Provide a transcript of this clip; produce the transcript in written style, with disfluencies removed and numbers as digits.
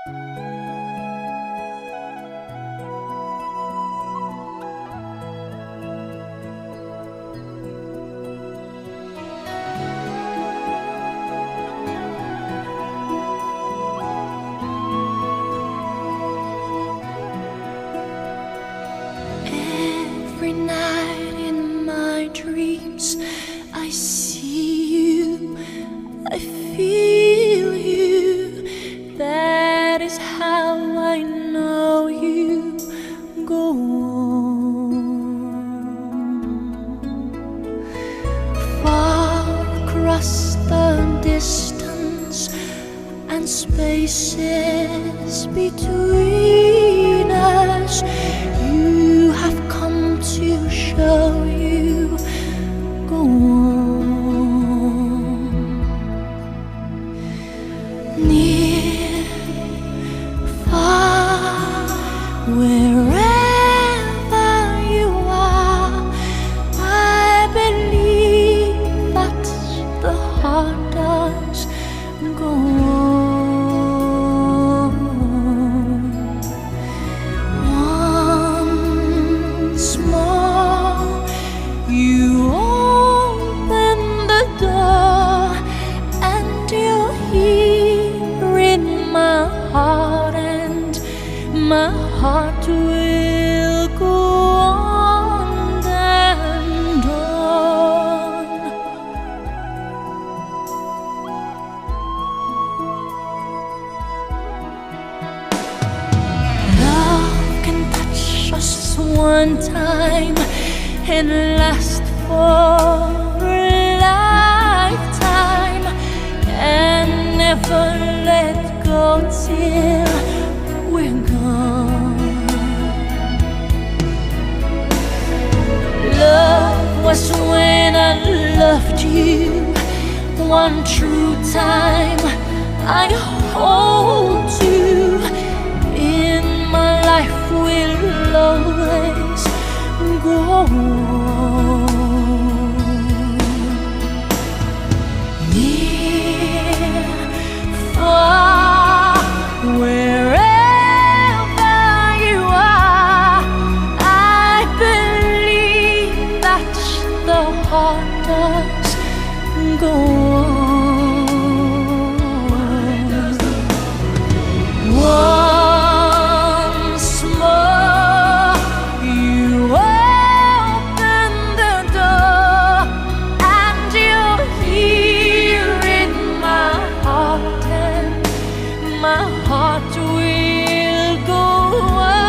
Every night in my dreams, I see you, I feel you. That is how I know you. Go on. Far across the distance and spaces between us, you have come to show you. Go on. Near, far, wherever you are, I believe that the heart does. Go on. Once more, you open the door, and you're here in my heart, and my heart will go on and on. Love can touch us one time and last for a lifetime, and never let go till we're gone. Love was when I loved you one true time. I hold you in my life, will always go on. Near, far, wherever you are, I believe that the heart does go on. Once more, you open the door, and you're here in my heart, and my heart will go on.